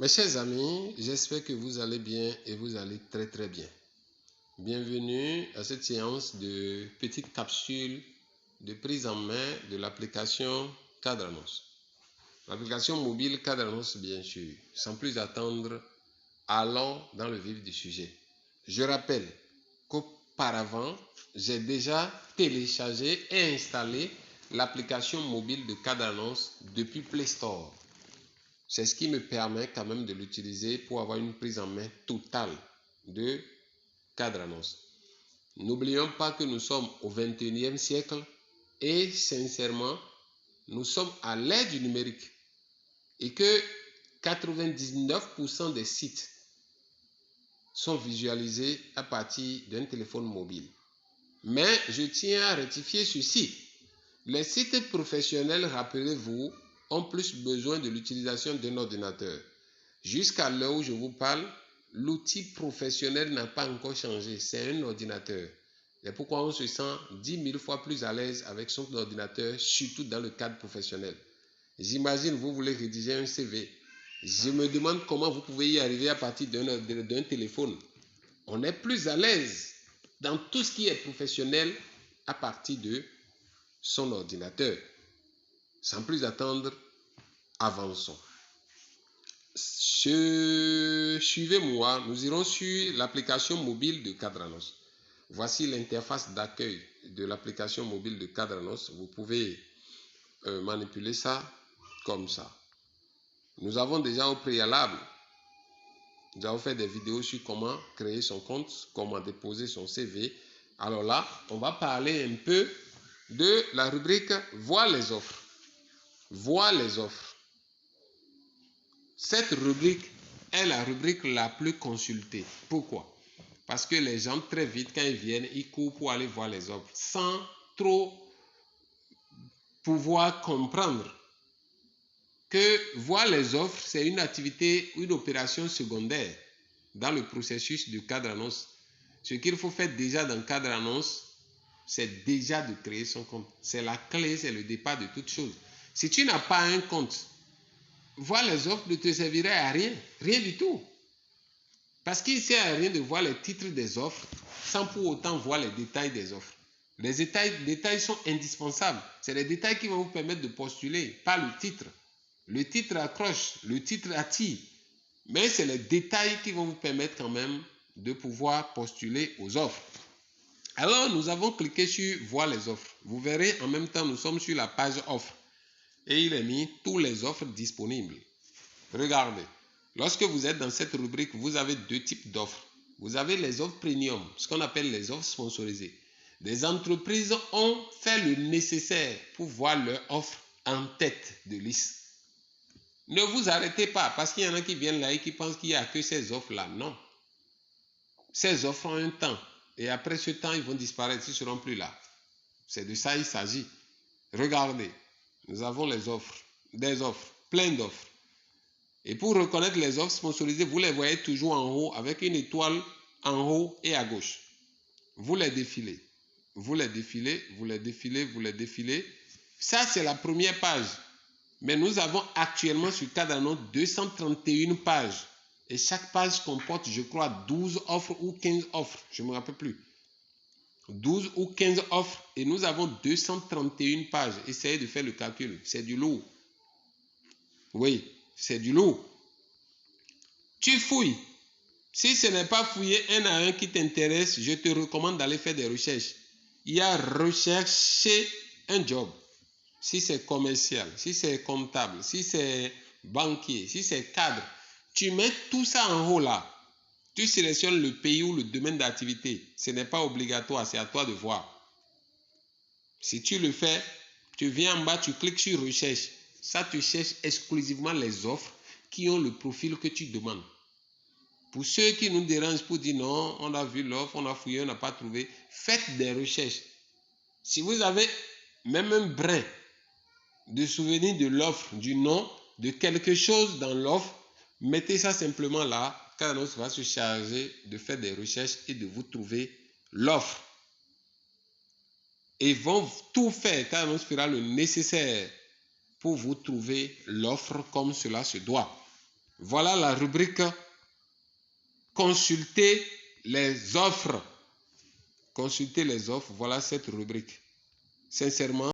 Mes chers amis, j'espère que vous allez bien et vous allez très très bien. Bienvenue à cette séance de petites capsules de prise en main de l'application Cadranos. L'application mobile Cadranos, bien sûr. Sans plus attendre, allons dans le vif du sujet. Je rappelle qu'auparavant, j'ai déjà téléchargé et installé l'application mobile de Cadranos depuis Play Store. C'est ce qui me permet quand même de l'utiliser pour avoir une prise en main totale de Cadranos. N'oublions pas que nous sommes au 21e siècle et sincèrement, nous sommes à l'ère du numérique et que 99% des sites sont visualisés à partir d'un téléphone mobile. Mais je tiens à rectifier ceci. Les sites professionnels, rappelez-vous, ont plus besoin de l'utilisation d'un ordinateur. Jusqu'à l'heure où je vous parle, l'outil professionnel n'a pas encore changé. C'est un ordinateur. C'est pourquoi on se sent 10 000 fois plus à l'aise avec son ordinateur, surtout dans le cadre professionnel. J'imagine, vous voulez rédiger un CV. Je me demande comment vous pouvez y arriver à partir d'un téléphone. On est plus à l'aise dans tout ce qui est professionnel à partir de son ordinateur. Sans plus attendre, avançons. Suivez-moi, nous irons sur l'application mobile de Cadranos. Voici l'interface d'accueil de l'application mobile de Cadranos. Vous pouvez manipuler ça comme ça. Nous avons déjà au préalable, nous avons fait des vidéos sur comment créer son compte, comment déposer son CV. Alors là, on va parler un peu de la rubrique « Voir les offres ». Voir les offres. Cette rubrique est la rubrique la plus consultée. Pourquoi? Parce que les gens, très vite, quand ils viennent, ils courent pour aller voir les offres sans trop pouvoir comprendre que voir les offres, c'est une activité, une opération secondaire dans le processus de Cadranos. Ce qu'il faut faire déjà dans Cadranos, c'est déjà de créer son compte. C'est la clé, c'est le départ de toute chose. Si tu n'as pas un compte, voir les offres ne te servirait à rien, rien du tout. Parce qu'il ne sert à rien de voir les titres des offres sans pour autant voir les détails des offres. Les détails sont indispensables. C'est les détails qui vont vous permettre de postuler, pas le titre. Le titre accroche, le titre attire. Mais c'est les détails qui vont vous permettre quand même de pouvoir postuler aux offres. Alors, nous avons cliqué sur « Voir les offres ». Vous verrez, en même temps, nous sommes sur la page « Offres ». Et il est mis « Tous les offres disponibles ». Regardez, lorsque vous êtes dans cette rubrique, vous avez deux types d'offres. Vous avez les offres premium, ce qu'on appelle les offres sponsorisées. Des entreprises ont fait le nécessaire pour voir leur offre en tête de liste. Ne vous arrêtez pas, parce qu'il y en a qui viennent là et qui pensent qu'il n'y a que ces offres-là. Non. Ces offres ont un temps. Et après ce temps, ils vont disparaître, ils ne seront plus là. C'est de ça qu'il s'agit. Regardez, nous avons les offres, des offres, plein d'offres. Et pour reconnaître les offres sponsorisées, vous les voyez toujours en haut avec une étoile en haut et à gauche. Vous les défilez. Vous les défilez, vous les défilez, vous les défilez. Ça, c'est la première page. Mais nous avons actuellement sur Cadranos 231 pages. Et chaque page comporte, je crois, 12 offres ou 15 offres. Je ne me rappelle plus. 12 ou 15 offres. Et nous avons 231 pages. Essayez de faire le calcul. C'est du lourd. Oui, c'est du lourd. Tu fouilles. Si ce n'est pas fouiller un à un qui t'intéresse, je te recommande d'aller faire des recherches. Il y a rechercher un job. Si c'est commercial, si c'est comptable, si c'est banquier, si c'est cadre, tu mets tout ça en haut là. Tu sélectionnes le pays ou le domaine d'activité. Ce n'est pas obligatoire, c'est à toi de voir. Si tu le fais, tu viens en bas, tu cliques sur recherche. Ça, tu cherches exclusivement les offres qui ont le profil que tu demandes. Pour ceux qui nous dérangent pour dire non, on a vu l'offre, on a fouillé, on n'a pas trouvé, faites des recherches. Si vous avez même un brin de souvenir de l'offre, du nom, de quelque chose dans l'offre, mettez ça simplement là. Cadranos va se charger de faire des recherches et de vous trouver l'offre. Et vont tout faire. Cadranos fera le nécessaire pour vous trouver l'offre comme cela se doit. Voilà la rubrique Consulter les offres. Consulter les offres, voilà cette rubrique. Sincèrement,